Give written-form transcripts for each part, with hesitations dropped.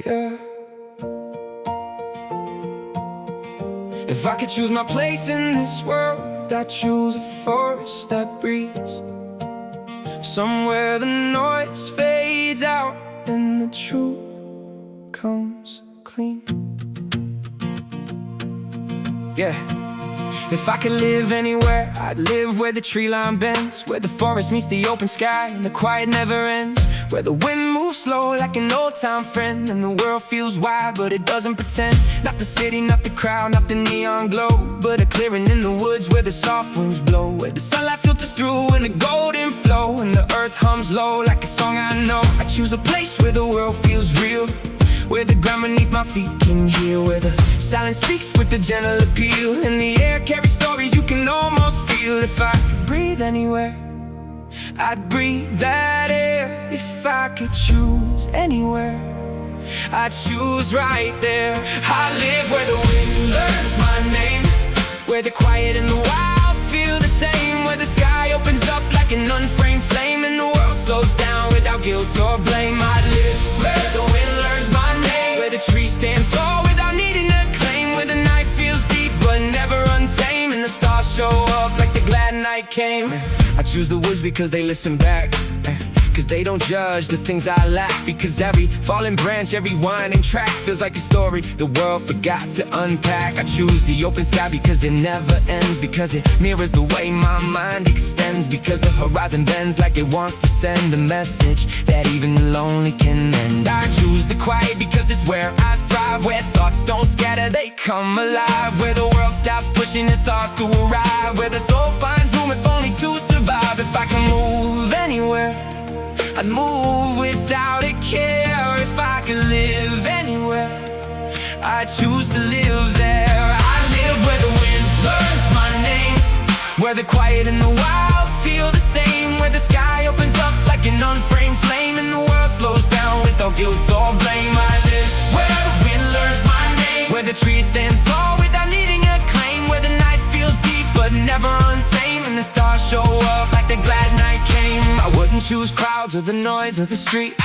Yeah. If I could choose my place in this world, I'd choose a forest that breathes, somewhere the noise fades out and the truth comes clean. Yeah. If I could live anywhere, I'd live where the tree line bends, where the forest meets the open sky and the quiet never ends, where the wind moves slow like an old-time friend and the world feels wide but it doesn't pretend. Not the city, not the crowd, not the neon glow, but a clearing in the woods where the soft winds blow, where the sunlight filters through in a golden flow and the earth hums low like a song I know. I choose a place where the world feels real, where the ground beneath my feet can heal, where the silence speaks with a gentle appeal, and the air carries stories you can almost feel. If I could breathe anywhere, I'd breathe that air. If I could choose anywhere, I'd choose right there. I live where the wind learns my name, where the quiet and the wild feel the same, where the sky opens up like an unframed flame and the world slows down without guilt or blame. I live where the wind learns my name, where the trees stand tall without needing a claim, where the night feels deep but never untamed and the stars show up like the glad night came. I choose the woods because they listen back, cause they don't judge the things I lack, because every fallen branch, every winding track feels like a story the world forgot to unpack. I choose the open sky because it never ends, because it mirrors the way my mind extends, because the horizon bends like it wants to send a message that even the lonely can mend. I choose the quiet because it's where I thrive, where thoughts don't scatter, they come alive, where the world stops pushing and starts to arrive, where the soul finds room if only to survive. If I can move anywhere, I'd move without a care. If I could live anywhere, I choose to live there. I live where the wind learns my name, where the quiet and the wild feel the same, where the sky opens up like an unframed flame and the world slows down without guilt or blame. I live where the wind learns my name, where the trees stand tall without needing a claim, where the night feels deep but never untamed and the stars show up like the glad night came. I wouldn't choose crowds or the noise of the street,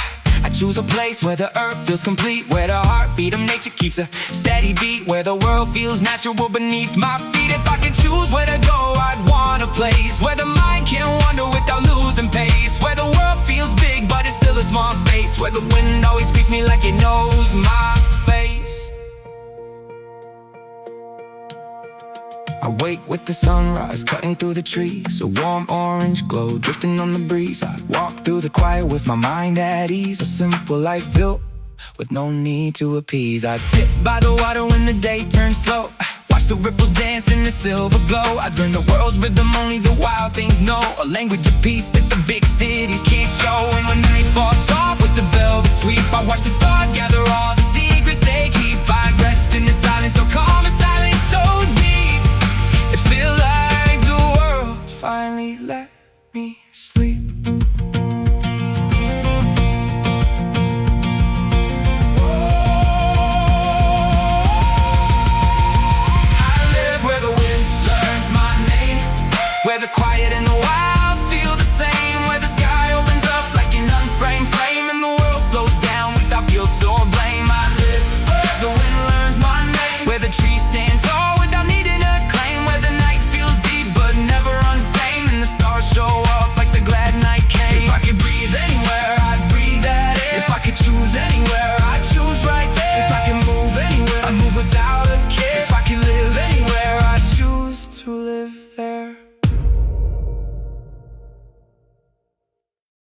I choose a place where the earth feels complete, where the heartbeat of nature keeps a steady beat, where the world feels natural beneath my feet. If I could choose where to go, I'd want a place where the mind can wander without losing pace, where the world feels big but it's still a small space, where the wind always greets me like it knows my face. I wake with the sunrise cutting through the trees, a warm orange glow drifting on the breeze. I walk through the quiet with my mind at ease, a simple life built with no need to appease. I'd sit by the water when the day turns slow, watch the ripples dance in the silver glow. I'd learn the world's rhythm only the wild things know, a language of peace that the big cities can't show. And when night falls soft with the velvet sweep, I watch the stars